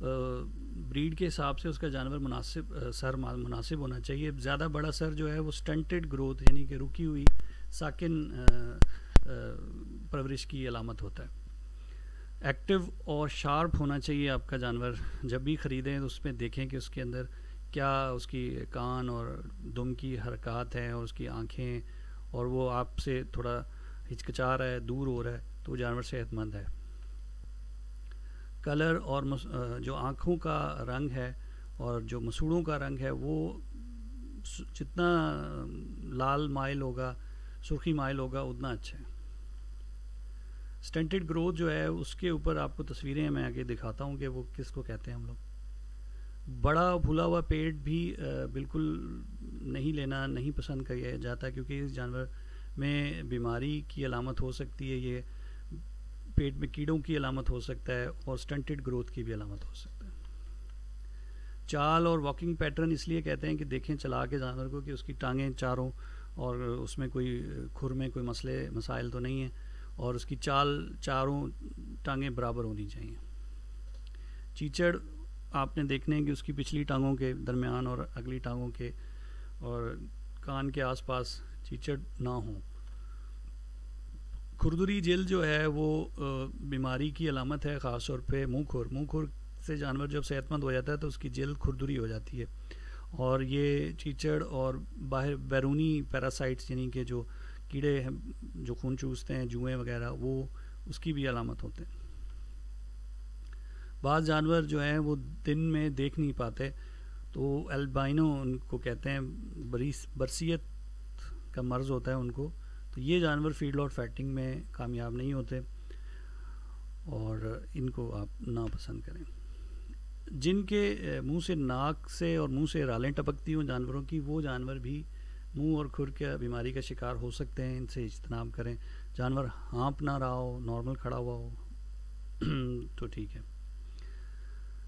Bread کے حساب سے اس کا جانور مناسب سر مناسب ہونا چاہیے. زیادہ بڑا سر جو ہے وہ سٹنٹڈ گروتھ یعنی کہ رکی ہوئی ساکن پرورش کی علامت ہوتا ہے. ایکٹیو اور شارپ ہونا چاہیے آپ کا جانور. جب بھی خریدیں تو اس میں دیکھیں کہ اس کے اندر کیا اس کی کان اور دم کی حرکات ہیں اور اس کی آنکھیں, اور وہ آپ سے تھوڑا ہچکچا رہا ہے, دور ہو رہا ہے, تو وہ جانور صحت مند ہے. کلر اور جو آنکھوں کا رنگ ہے اور جو مسوڑوں کا رنگ ہے وہ جتنا لال مائل ہوگا, سرخی مائل ہوگا, اتنا اچھا ہے. سٹنٹڈ گروتھ جو ہے اس کے اوپر آپ کو تصویریں میں آگے دکھاتا ہوں کہ وہ کس کو کہتے ہیں ہم لوگ. بڑا پھولا ہوا پیٹ بھی بالکل نہیں لینا, نہیں پسند کیا جاتا, کیونکہ اس جانور میں بیماری کی علامت ہو سکتی ہے. یہ پیٹ میں کیڑوں کی علامت ہو سکتا ہے اور سٹنٹڈ گروتھ کی بھی علامت ہو سکتا ہے. چال اور واکنگ پیٹرن اس لیے کہتے ہیں کہ دیکھیں چلا کے جانور کو کہ اس کی ٹانگیں چاروں, اور اس میں کوئی کھر میں کوئی مسائل تو نہیں ہیں, اور اس کی چال چاروں ٹانگیں برابر ہونی چاہیے. چیچڑ آپ نے دیکھنے ہیں کہ اس کی پچھلی ٹانگوں کے درمیان اور اگلی ٹانگوں کے اور کان کے آس پاس چیچڑ نہ ہوں. کھردری جلد جو ہے وہ بیماری کی علامت ہے, خاص طور پہ منہ کھر سے جانور جب صحت مند ہو جاتا ہے تو اس کی جلد کھردری ہو جاتی ہے, اور یہ چیچڑ اور بیرونی پیراسائٹس یعنی کہ جو کیڑے ہیں جو خون چوستے ہیں, جوئیں وغیرہ, وہ اس کی بھی علامت ہوتے ہیں. بعض جانور جو ہیں وہ دن میں دیکھ نہیں پاتے, تو البائنو ان کو کہتے ہیں, برسیت کا مرض ہوتا ہے ان کو. تو یہ جانور فیڈ لاٹ فیٹنگ میں کامیاب نہیں ہوتے اور ان کو آپ ناپسند کریں. جن کے منہ سے, ناک سے اور منہ سے رالیں ٹپکتی ہوں جانوروں کی, وہ جانور بھی منہ اور کھر کے بیماری کا شکار ہو سکتے ہیں. ان سے اجتناب کریں. جانور ہانپ نہ رہا ہو, نارمل کھڑا ہوا ہو تو ٹھیک ہے.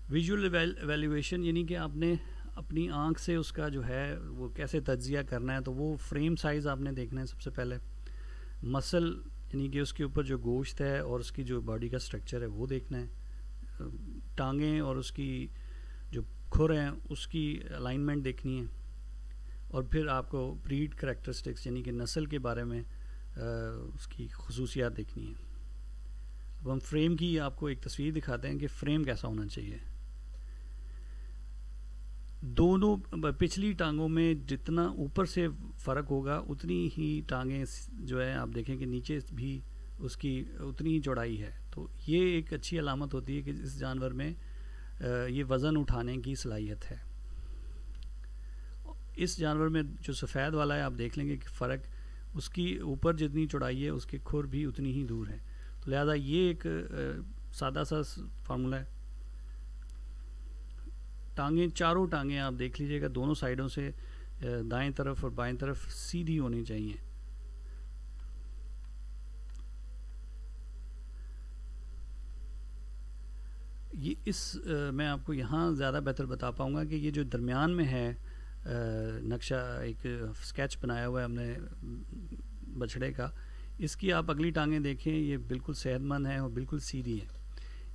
ویژول ایویلیویشن یعنی کہ آپ نے اپنی آنکھ سے اس کا جو ہے وہ کیسے تجزیہ کرنا ہے. تو وہ فریم سائز آپ نے دیکھنا ہے سب سے پہلے. مسل یعنی کہ اس کے اوپر جو گوشت ہے اور اس کی جو باڈی کا سٹرکچر ہے وہ دیکھنا ہے. ٹانگیں اور اس کی جو کھر ہیں اس کی الائنمنٹ دیکھنی ہے. اور پھر آپ کو بریڈ کریکٹرسٹکس یعنی کہ نسل کے بارے میں اس کی خصوصیات دیکھنی ہے. اب ہم فریم کی آپ کو ایک تصویر دکھاتے ہیں کہ فریم کیسا ہونا چاہیے. دونوں پچھلی ٹانگوں میں جتنا اوپر سے فرق ہوگا اتنی ہی ٹانگیں جو ہے آپ دیکھیں کہ نیچے بھی اس کی اتنی ہی چوڑائی ہے. تو یہ ایک اچھی علامت ہوتی ہے کہ اس جانور میں یہ وزن اٹھانے کی صلاحیت ہے. اس جانور میں جو سفید والا ہے آپ دیکھ لیں گے کہ فرق اس کی اوپر جتنی چوڑائی ہے اس کے کھر بھی اتنی ہی دور ہے. تو لہذا یہ ایک سادہ سا فارمولہ ہے. ٹانگیں, چاروں ٹانگیں آپ دیکھ لیجئے گا دونوں سائیڈوں سے دائیں طرف اور بائیں طرف سیدھی ہونی چاہیے. یہ میں آپ کو یہاں زیادہ بہتر بتا پاؤں گا کہ یہ جو درمیان میں ہے نقشہ, ایک اسکیچ بنایا ہوا ہے ہم نے بچھڑے کا, اس کی آپ اگلی ٹانگیں دیکھیں, یہ بالکل صحت مند ہیں اور بالکل سیدھی ہیں.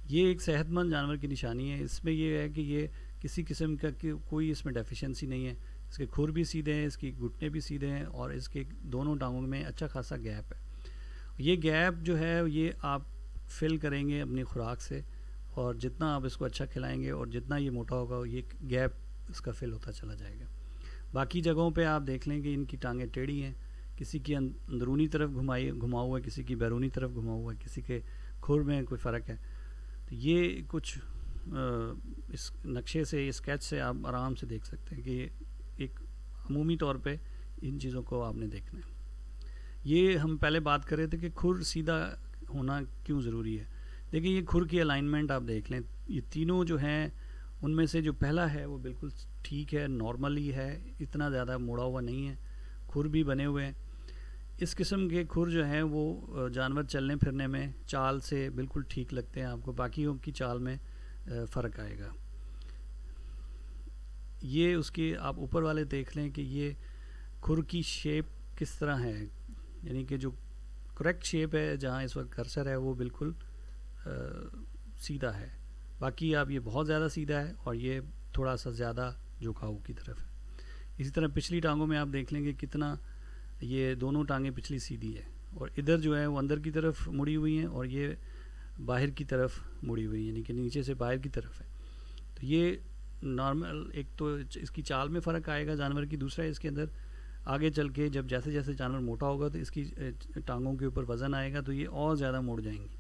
یہ ایک صحت مند جانور کی نشانی ہے. اس میں یہ ہے کہ یہ کسی قسم کا کوئی اس میں ڈیفیشنسی نہیں ہے. اس کے کھر بھی سیدھے ہیں, اس کی گھٹنے بھی سیدھے ہیں, اور اس کے دونوں ٹانگوں میں اچھا خاصا گیپ ہے. یہ گیپ جو ہے یہ آپ فل کریں گے اپنی خوراک سے, اور جتنا آپ اس کو اچھا کھلائیں گے اور جتنا یہ موٹا ہوگا یہ گیپ اس کا فل ہوتا چلا جائے گا. باقی جگہوں پہ آپ دیکھ لیں کہ ان کی ٹانگیں ٹیڑھی ہیں, کسی کی اندرونی طرف گھما ہوا ہے, کسی کی بیرونی طرف گھما ہوا ہے, کسی کے کھر میں کوئی فرق ہے. تو یہ کچھ اس نقشے سے, اس اسکیچ سے آپ آرام سے دیکھ سکتے ہیں کہ ایک عمومی طور پہ ان چیزوں کو آپ نے دیکھنا ہے. یہ ہم پہلے بات کر رہے تھے کہ کھر سیدھا ہونا کیوں ضروری ہے. دیکھیں یہ کھر کی الائنمنٹ آپ دیکھ لیں, یہ تینوں جو ہیں ان میں سے جو پہلا ہے وہ بالکل ٹھیک ہے, نارمل ہی ہے, اتنا زیادہ موڑا ہوا نہیں ہے, کھر بھی بنے ہوئے ہیں. اس قسم کے کھر جو ہیں وہ جانور چلنے پھرنے میں چال سے بالکل ٹھیک لگتے ہیں. آپ کو باقیوں کی چال میں فرق آئے گا. یہ اس کے آپ اوپر والے دیکھ لیں کہ یہ کھر کی شیپ کس طرح ہے, یعنی کہ جو کریکٹ شیپ ہے جہاں اس وقت کرسر ہے وہ بالکل سیدھا ہے, باقی اب یہ بہت زیادہ سیدھا ہے اور یہ تھوڑا سا زیادہ جھکاؤ کی طرف ہے. اسی طرح پچھلی ٹانگوں میں آپ دیکھ لیں گے کتنا یہ دونوں ٹانگیں پچھلی سیدھی ہے اور ادھر جو ہے وہ اندر کی طرف مڑی ہوئی ہیں اور یہ باہر کی طرف مڑی ہوئی یعنی کہ نیچے سے باہر کی طرف ہے. تو یہ نارمل ایک تو اس کی چال میں فرق آئے گا جانور کی, دوسرا اس کے اندر آگے چل کے جب جیسے جیسے جانور موٹا ہوگا تو اس کی ٹانگوں کے اوپر وزن آئے گا تو یہ اور زیادہ مڑ جائیں گی.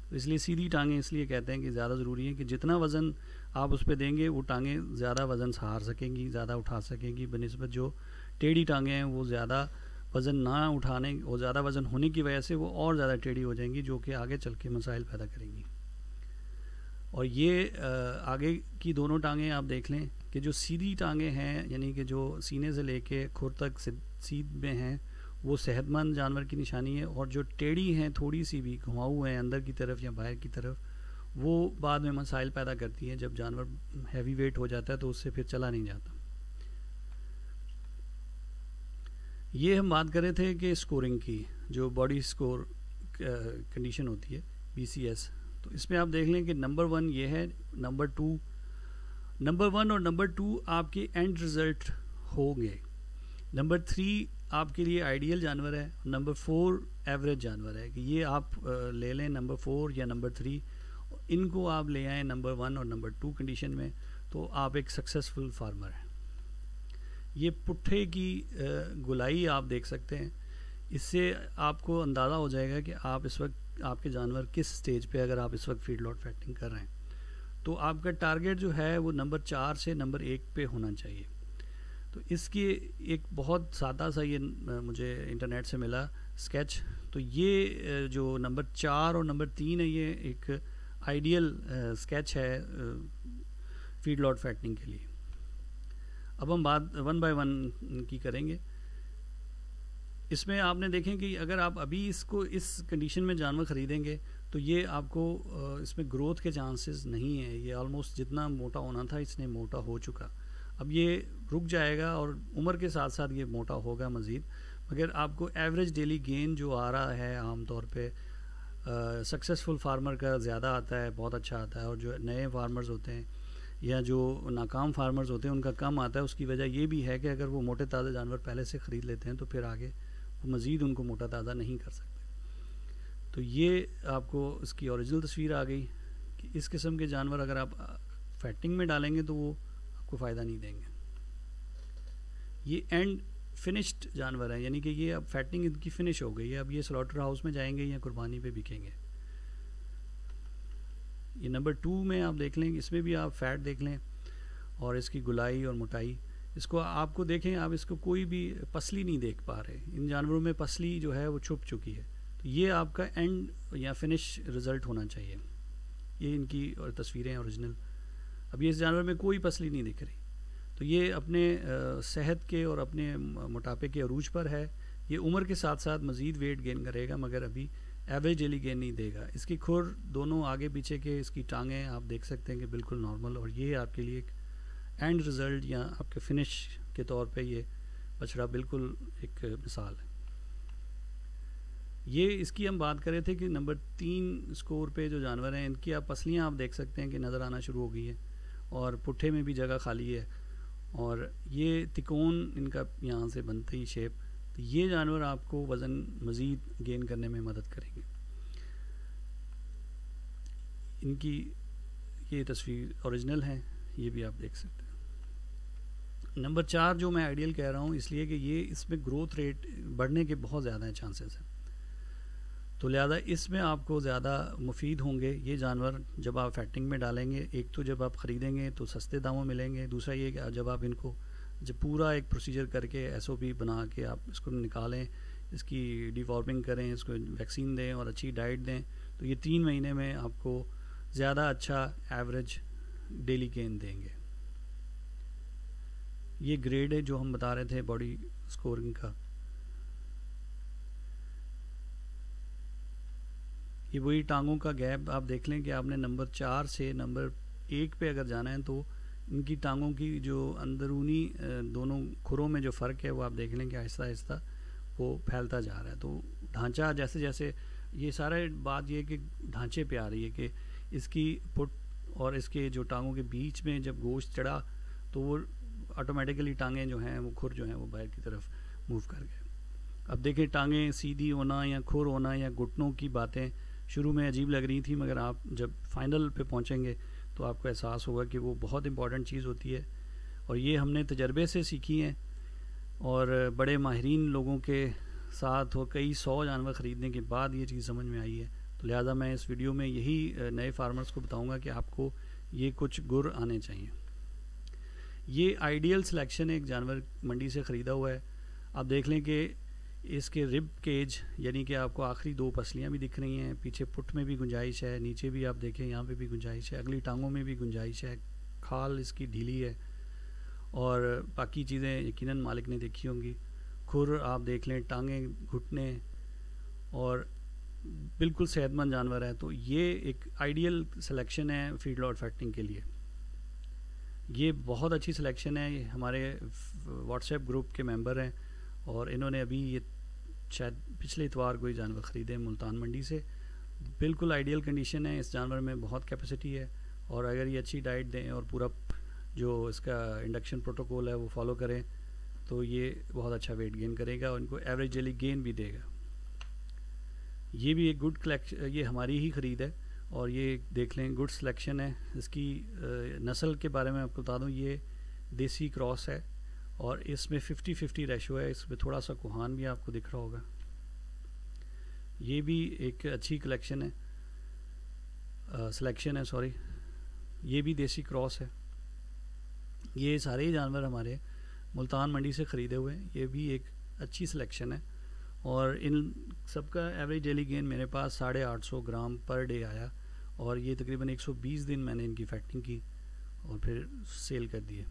تو اس لیے سیدھی ٹانگیں اس لیے کہتے ہیں کہ زیادہ ضروری ہے کہ جتنا وزن آپ اس پہ دیں گے وہ ٹانگیں زیادہ وزن سہار سکیں گی, زیادہ اٹھا سکیں گی, بنسبت جو ٹیڑھی ٹانگیں ہیں وہ زیادہ وزن نہ اٹھانے اور زیادہ وزن ہونے کی وجہ سے وہ اور زیادہ ٹیڑھی ہو جائیں گی جو کہ آگے چل کے مسائل پیدا کریں گی. اور یہ آگے کی دونوں ٹانگیں آپ دیکھ لیں کہ جو سیدھی ٹانگیں ہیں یعنی کہ جو سینے سے لے کے کھر تک سیدھ میں ہیں وہ صحت مند جانور کی نشانی ہے, اور جو ٹیڑھی ہیں تھوڑی سی بھی گھماؤ ہیں اندر کی طرف یا باہر کی طرف وہ بعد میں مسائل پیدا کرتی ہیں. جب جانور ہیوی ویٹ ہو جاتا ہے تو اس سے پھر چلا نہیں جاتا. یہ ہم بات کر رہے تھے کہ اسکورنگ کی جو باڈی اسکور کنڈیشن ہوتی ہے BCS. تو اس میں آپ دیکھ لیں کہ نمبر 1 یہ ہے, نمبر 1 اور نمبر 2 آپ کے اینڈ رزلٹ ہوں گے. نمبر 3 آپ کے لیے آئیڈیل جانور ہے, نمبر 4 ایوریج جانور ہے کہ یہ آپ لے لیں نمبر 4 یا نمبر 3, ان کو آپ لے آئیں نمبر 1 اور نمبر 2 کنڈیشن میں تو آپ ایک سکسیزفل فارمر ہیں. یہ پٹھے کی گلائی آپ دیکھ سکتے ہیں, اس سے آپ کو اندازہ ہو جائے گا کہ آپ اس وقت آپ کے جانور کس سٹیج پہ, اگر آپ اس وقت فیڈ لاٹ فیٹنگ کر رہے ہیں تو آپ کا ٹارگیٹ جو ہے وہ نمبر 4 سے نمبر 1 پہ ہونا چاہیے. تو اس کی ایک بہت سادہ سا یہ مجھے انٹرنیٹ سے ملا اسکیچ. تو یہ جو نمبر 4 اور نمبر 3 ہے یہ ایک آئیڈیل اسکیچ ہے فیڈ لاٹ فیٹنگ کے لیے. اب ہم بات 1 بائی 1 کی کریں گے. اس میں آپ نے دیکھیں کہ اگر آپ ابھی اس کو اس کنڈیشن میں جانور خریدیں گے تو یہ آپ کو اس میں گروتھ کے چانسز نہیں ہیں. یہ آلموسٹ جتنا موٹا ہونا تھا اس نے موٹا ہو چکا, اب یہ رک جائے گا اور عمر کے ساتھ ساتھ یہ موٹا ہوگا مزید. مگر آپ کو ایوریج ڈیلی گین جو آ رہا ہے عام طور پہ سکسیزفل فارمر کا زیادہ آتا ہے, بہت اچھا آتا ہے, اور جو نئے فارمرز ہوتے ہیں یا جو ناکام فارمرز ہوتے ہیں ان کا کم آتا ہے. اس کی وجہ یہ بھی ہے کہ اگر وہ موٹے تازہ جانور پہلے سے خرید لیتے ہیں تو پھر آگے وہ مزید ان کو موٹا تازہ نہیں کر سکتے. تو یہ آپ کو اس کی اوریجنل تصویر آ گئی کہ اس قسم کے جانور اگر آپ فیٹنگ میں ڈالیں گے تو وہ آپ کو فائدہ نہیں دیں گے. یہ اینڈ فنشڈ جانور ہیں یعنی کہ یہ اب فیٹنگ ان کی فنش ہو گئی ہے, اب یہ سلاٹر ہاؤس میں جائیں گے یا قربانی پہ بکیں گے. یہ نمبر 2 میں آپ دیکھ لیں, اس میں بھی آپ فیٹ دیکھ لیں اور اس کی گلائی اور موٹائی. اس کو آپ کو دیکھیں, آپ اس کو کوئی بھی پسلی نہیں دیکھ پا رہے, ان جانوروں میں پسلی جو ہے وہ چھپ چکی ہے. تو یہ آپ کا اینڈ یا فنش رزلٹ ہونا چاہیے. یہ ان کی تصویریں اوریجنل. اب یہ اس جانور میں کوئی پسلی نہیں دکھ رہی, تو یہ اپنے صحت کے اور اپنے موٹاپے کے عروج پر ہے. یہ عمر کے ساتھ ساتھ مزید ویٹ گین کرے گا مگر ابھی ایوریج ڈیلی گین نہیں دے گا. اس کی کھر دونوں آگے پیچھے کے, اس کی ٹانگیں آپ دیکھ سکتے ہیں کہ بالکل نارمل, اور یہ آپ کے لیے ایک اینڈ رزلٹ یا آپ کے فنش کے طور پہ یہ بچڑا بالکل ایک مثال ہے. یہ اس کی ہم بات کر رہے تھے کہ نمبر 3 اسکور پہ جو جانور ہیں ان کی آپ پسلیاں آپ دیکھ سکتے ہیں کہ نظر آنا شروع ہو گئی ہے اور پٹھے میں بھی جگہ خالی ہے, اور یہ تکون ان کا یہاں سے بنتی شیپ. تو یہ جانور آپ کو وزن مزید گین کرنے میں مدد کریں گے. ان کی یہ تصویر اوریجنل ہے, یہ بھی آپ دیکھ سکتے ہیں. نمبر 4 جو میں آئیڈیل کہہ رہا ہوں اس لیے کہ یہ اس میں گروتھ ریٹ بڑھنے کے بہت زیادہ چانسز ہیں, تو لہذا اس میں آپ کو زیادہ مفید ہوں گے یہ جانور جب آپ فیٹنگ میں ڈالیں گے. ایک تو جب آپ خریدیں گے تو سستے داموں ملیں گے, دوسرا یہ کہ جب آپ ان کو جب پورا ایک پروسیجر کر کے SOP بنا کے آپ اس کو نکالیں, اس کی ڈی وارمنگ کریں, اس کو ویکسین دیں اور اچھی ڈائٹ دیں, تو یہ 3 مہینے میں آپ کو زیادہ اچھا ایوریج ڈیلی گین دیں گے. یہ گریڈ ہے جو ہم بتا رہے تھے باڈی اسکورنگ کا. یہ وہی ٹانگوں کا گیپ آپ دیکھ لیں کہ آپ نے نمبر 4 سے نمبر 1 پہ اگر جانا ہے تو ان کی ٹانگوں کی جو اندرونی دونوں کھروں میں جو فرق ہے وہ آپ دیکھ لیں کہ آہستہ آہستہ وہ پھیلتا جا رہا ہے. تو ڈھانچہ جیسے جیسے یہ سارا بات یہ کہ ڈھانچے پہ آ رہی ہے کہ اس کی پٹ اور اس کے جو ٹانگوں کے بیچ میں جب گوشت چڑھا تو وہ آٹومیٹیکلی ٹانگیں جو ہیں وہ کھر جو ہیں وہ باہر کی طرف موو کر گئے. اب دیکھیں ٹانگیں سیدھی ہونا یا کھر ہونا یا گھٹنوں کی باتیں شروع میں عجیب لگ رہی تھیں، مگر آپ جب فائنل پہ پہنچیں گے تو آپ کو احساس ہوگا کہ وہ بہت امپورٹنٹ چیز ہوتی ہے، اور یہ ہم نے تجربے سے سیکھی ہیں اور بڑے ماہرین لوگوں کے ساتھ اور کئی 100 جانور خریدنے کے بعد یہ چیز سمجھ میں آئی ہے. تو لہٰذا میں اس ویڈیو میں یہی نئے فارمرز کو بتاؤں گا کہ آپ کو یہ کچھ گر آنے چاہیے. یہ آئیڈیل سلیکشن ایک جانور منڈی سے خریدا ہوا ہے. آپ دیکھ لیں کہ اس کے رب کیج یعنی کہ آپ کو آخری 2 پسلیاں بھی دکھ رہی ہیں، پیچھے پٹ میں بھی گنجائش ہے، نیچے بھی آپ دیکھیں یہاں پہ بھی گنجائش ہے، اگلی ٹانگوں میں بھی گنجائش ہے، کھال اس کی ڈھیلی ہے، اور باقی چیزیں یقیناً مالک نے دیکھی ہوں گی. کھر آپ دیکھ لیں، ٹانگیں، گھٹنے، اور بالکل صحت مند جانور ہے. تو یہ ایک آئیڈیل سلیکشن ہے فیڈ لاٹ فیکٹنگ کے لیے. یہ بہت اچھی سلیکشن ہے. یہ ہمارے واٹس ایپ گروپ کے ممبر ہیں اور انہوں نے ابھی یہ شاید پچھلے اتوار کو ہی جانور خریدے ملتان منڈی سے. بالکل آئیڈیل کنڈیشن ہے. اس جانور میں بہت کیپیسٹی ہے، اور اگر یہ اچھی ڈائٹ دیں اور پورا جو اس کا انڈکشن پروٹوکول ہے وہ فالو کریں تو یہ بہت اچھا ویٹ گین کرے گا اور ان کو ایوریج ڈیلی گین بھی دے گا. یہ بھی ایک گڈ کلیکشن، یہ ہماری ہی خرید ہے اور یہ دیکھ لیں گڈ سلیکشن ہے. اس کی نسل کے بارے میں آپ کو بتا دوں، یہ دیسی کراس ہے اور اس میں 50-50 ریشو ہے. اس میں تھوڑا سا کوہان بھی آپ کو دکھ رہا ہوگا. یہ بھی ایک اچھی کلیکشن ہے، سلیکشن ہے سوری. یہ بھی دیسی کراس ہے. یہ سارے ہی جانور ہمارے ملتان منڈی سے خریدے ہوئے ہیں. یہ بھی ایک اچھی سلیکشن ہے اور ان سب کا ایوریج ڈیلی گین میرے پاس 850 گرام پر ڈے آیا، اور یہ تقریباً 120 دن میں نے ان کی فیکٹنگ کی اور پھر سیل کر دیے.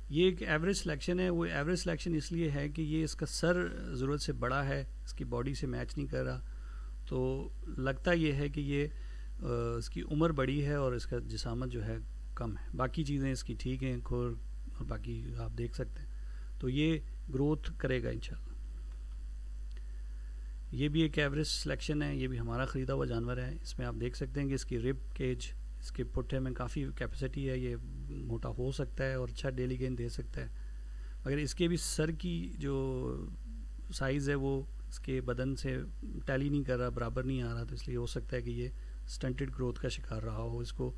یہ ایک ایوریج سلیکشن ہے. وہ ایوریج سلیکشن اس لیے ہے کہ یہ اس کا سر ضرورت سے بڑا ہے، اس کی باڈی سے میچ نہیں کر رہا. تو لگتا یہ ہے کہ یہ اس کی عمر بڑی ہے اور اس کا جسامت جو ہے کم ہے. باقی چیزیں اس کی ٹھیک ہیں، کھر اور باقی آپ دیکھ سکتے ہیں. تو یہ گروتھ کرے گا انشاءاللہ. یہ بھی ایک ایوریج سلیکشن ہے. یہ بھی ہمارا خریدا ہوا جانور ہے. اس میں آپ دیکھ سکتے ہیں کہ اس کی رب کیج، اس کے پٹھے میں کافی کیپیسٹی ہے. یہ موٹا ہو سکتا ہے اور اچھا ڈیلی گین دے سکتا ہے، مگر اس کے بھی سر کی جو سائز ہے وہ اس کے بدن سے ٹیلی نہیں کر رہا، برابر نہیں آ رہا. تو اس لیے ہو سکتا ہے کہ یہ سٹنٹڈ گروتھ کا شکار رہا ہو. اس کو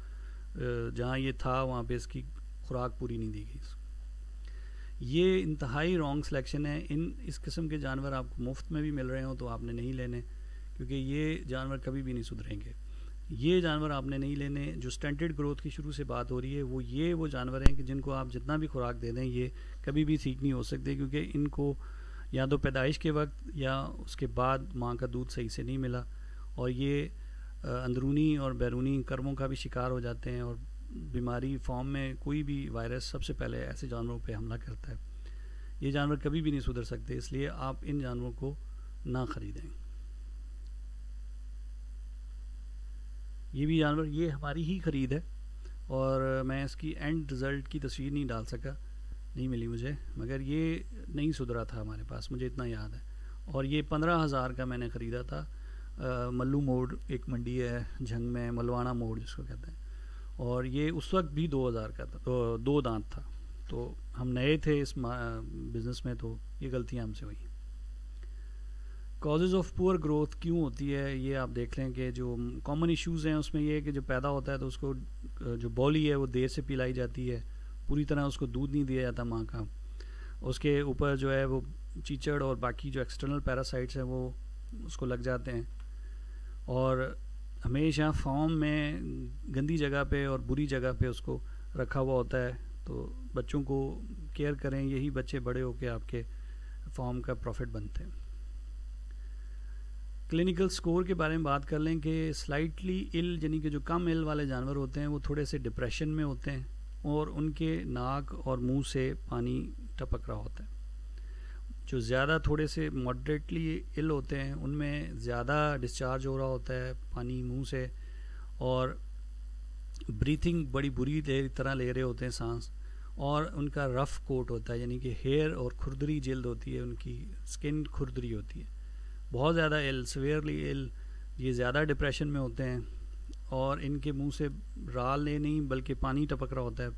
جہاں یہ تھا وہاں پہ اس کی خوراک پوری نہیں دی گئی. یہ انتہائی رانگ سلیکشن ہے. اس قسم کے جانور آپ کو مفت میں بھی مل رہے ہوں تو آپ نے نہیں لینے، کیونکہ یہ جانور کبھی بھی نہیں سدھریں گے. یہ جانور آپ نے نہیں لینے. جو سٹنٹڈ گروتھ کی شروع سے بات ہو رہی ہے وہ جانور ہیں کہ جن کو آپ جتنا بھی خوراک دے دیں یہ کبھی بھی ٹھیک نہیں ہو سکتے، کیونکہ ان کو یا تو پیدائش کے وقت یا اس کے بعد ماں کا دودھ صحیح سے نہیں ملا، اور یہ اندرونی اور بیرونی کرموں کا بھی شکار ہو جاتے ہیں، اور بیماری فارم میں کوئی بھی وائرس سب سے پہلے ایسے جانوروں پہ حملہ کرتا ہے. یہ جانور کبھی بھی نہیں سدھر سکتے، اس لیے آپ ان جانوروں کو نہ خریدیں. یہ بھی جانور یہ ہماری ہی خرید ہے، اور میں اس کی اینڈ رزلٹ کی تصویر نہیں ڈال سکا، نہیں ملی مجھے، مگر یہ نہیں سدھرا تھا ہمارے پاس، مجھے اتنا یاد ہے. اور یہ 15,000 کا میں نے خریدا تھا. ملو موڑ ایک منڈی ہے جھنگ میں، ملوانا موڑ جس کو کہتے ہیں، اور یہ اس وقت بھی 2,000 کا تھا، 2 دانت تھا. تو ہم نئے تھے اس بزنس میں، تو یہ غلطیاں ہم سے ہوئی. کازز آف پور گروتھ کیوں ہوتی ہے یہ آپ دیکھ لیں کہ جو کامن ایشوز ہیں اس میں یہ ہے کہ جو پیدا ہوتا ہے تو اس کو جو بولی ہے وہ دیر سے پلائی جاتی ہے، پوری طرح اس کو دودھ نہیں دیا جاتا ماں کا. اس کے اوپر جو ہے وہ چیچڑ اور باقی جو ایکسٹرنل پیراسائٹس ہیں وہ اس کو لگ جاتے ہیں، اور ہمیشہ فارم میں گندی جگہ پہ اور بری جگہ پہ اس کو رکھا ہوا ہوتا ہے. تو بچوں کو کیئر کریں، یہی بچے بڑے ہو کے آپ کے فارم کا پروفٹ بنتے ہیں. کلینکل سکور کے بارے میں بات کر لیں کہ سلائٹلی ال یعنی کہ جو کم ال والے جانور ہوتے ہیں وہ تھوڑے سے ڈپریشن میں ہوتے ہیں اور ان کے ناک اور منہ سے پانی ٹپک رہا ہوتا ہے. جو زیادہ تھوڑے سے ماڈریٹلی ال ہوتے ہیں ان میں زیادہ ڈسچارج ہو رہا ہوتا ہے پانی منہ سے، اور بریتھنگ بڑی بری طرح لے رہے ہوتے ہیں سانس، اور ان کا رف کوٹ ہوتا ہے یعنی کہ ہیئر اور کھردری جلد ہوتی ہے، ان کی سکن کھردری ہوتی ہے. بہت زیادہ ال، سویئرلی ال، یہ زیادہ ڈپریشن میں ہوتے ہیں اور ان کے منہ سے رال نہیں بلکہ پانی ٹپک رہا ہوتا ہے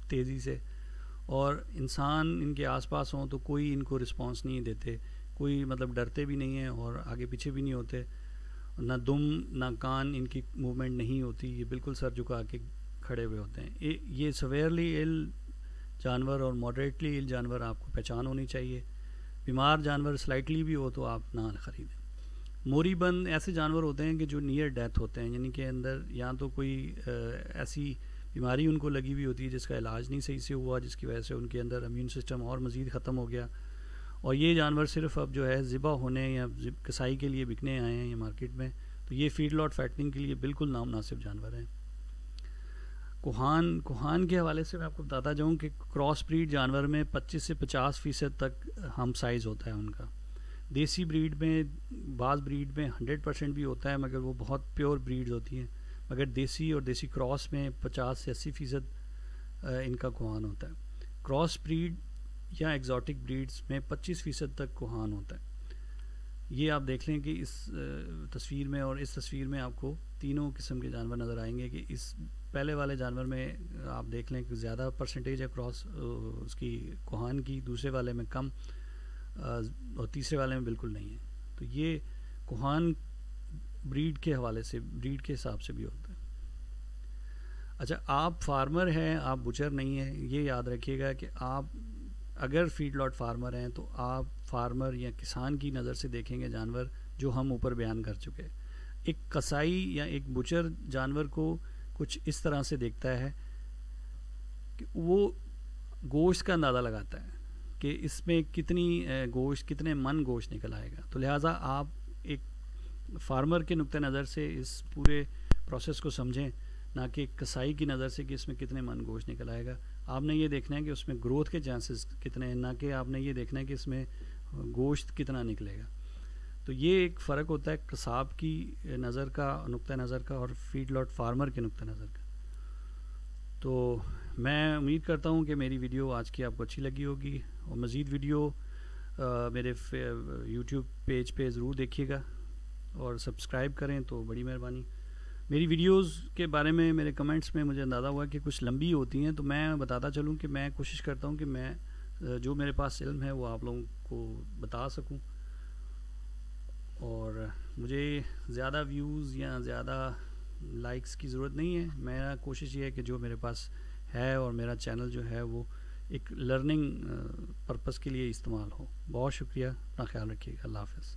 تیزی سے، اور انسان ان کے آس پاس ہوں تو کوئی ان کو رسپانس نہیں دیتے، کوئی مطلب ڈرتے بھی نہیں ہیں اور آگے پیچھے بھی نہیں ہوتے، نہ دم نہ کان ان کی موومنٹ نہیں ہوتی، یہ بالکل سر جھکا کے کھڑے ہوئے ہوتے ہیں۔ یہ سویئرلی ایل جانور اور ماڈریٹلی ایل جانور آپ کو پہچان ہونی چاہیے۔ بیمار جانور سلائٹلی بھی ہو تو آپ نہ خریدیں۔ موری بند ایسے جانور ہوتے ہیں کہ جو نیئر ڈیتھ ہوتے ہیں، یعنی کہ اندر یا تو کوئی ایسی بیماری ان کو لگی ہوئی ہوتی ہے جس کا علاج نہیں صحیح سے ہوا، جس کی وجہ سے ان کے اندر امیون سسٹم اور مزید ختم ہو گیا، اور یہ جانور صرف اب جو ہے ذبح ہونے یا کسائی کے لیے بکنے آئے ہیں یہ مارکیٹ میں، تو یہ فیڈ لاٹ فیٹنگ کے لیے بالکل نامناسب جانور ہیں۔ کوہان کے حوالے سے میں آپ کو بتاتا جاؤں کہ کراس بریڈ جانور میں 25 سے 50% تک ہم سائز ہوتا ہے ان کا۔ دیسی بریڈ میں بعض بریڈ میں 100% بھی ہوتا ہے، مگر وہ بہت پیور بریڈز ہوتی ہیں، مگر دیسی اور دیسی کراس میں 50 سے 80% ان کا کوہان ہوتا ہے۔ کراس بریڈ یا ایگزاٹک بریڈز میں 25% تک کوہان ہوتا ہے۔ یہ آپ دیکھ لیں کہ اس تصویر میں اور اس تصویر میں آپ کو تینوں قسم کے جانور نظر آئیں گے، کہ اس پہلے والے جانور میں آپ دیکھ لیں کہ زیادہ پرسنٹیج ہے کراس اس کی کوہان کی، دوسرے والے میں کم، اور تیسرے والے میں بالکل نہیں ہے۔ تو یہ کوہان بریڈ کے حوالے سے، بریڈ کے حساب سے بھی ہوتا ہے۔ اچھا، آپ فارمر ہیں، آپ بچر نہیں ہیں، یہ یاد رکھیے گا کہ آپ اگر فیڈ لاٹ فارمر ہیں تو آپ فارمر یا کسان کی نظر سے دیکھیں گے جانور جو ہم اوپر بیان کر چکے۔ ایک کسائی یا ایک بچر جانور کو کچھ اس طرح سے دیکھتا ہے کہ وہ گوشت کا اندازہ لگاتا ہے کہ اس میں کتنی گوشت، کتنے من گوشت نکل آئے گا۔ تو لہٰذا آپ ایک فارمر کے نقطہ نظر سے اس پورے پروسیس کو سمجھیں، نہ کہ کسائی کی نظر سے کہ اس میں کتنے من گوشت نکل آئے گا۔ آپ نے یہ دیکھنا ہے کہ اس میں گروتھ کے چانسز کتنے ہیں، نہ کہ آپ نے یہ دیکھنا ہے کہ اس میں گوشت کتنا نکلے گا۔ تو یہ ایک فرق ہوتا ہے قصاب کی نظر کا، نقطہ نظر کا، اور فیڈ لاٹ فارمر کے نقطہ نظر کا۔ تو میں امید کرتا ہوں کہ میری ویڈیو آج کی آپ کو اچھی لگی ہوگی، اور مزید ویڈیو میرے یوٹیوب پیج پہ ضرور دیکھیے گا اور سبسکرائب کریں تو بڑی مہربانی۔ میری ویڈیوز کے بارے میں میرے کمنٹس میں مجھے اندازہ ہوا کہ کچھ لمبی ہوتی ہیں، تو میں بتاتا چلوں کہ میں کوشش کرتا ہوں کہ میں جو میرے پاس علم ہے وہ آپ لوگوں کو بتا سکوں، اور مجھے زیادہ ویوز یا زیادہ لائکس کی ضرورت نہیں ہے۔ میرا کوشش یہ ہے کہ جو میرے پاس ہے اور میرا چینل جو ہے وہ ایک لرننگ پرپس کے لیے استعمال ہو۔ بہت شکریہ، اپنا خیال رکھیے گا، اللہ حافظ۔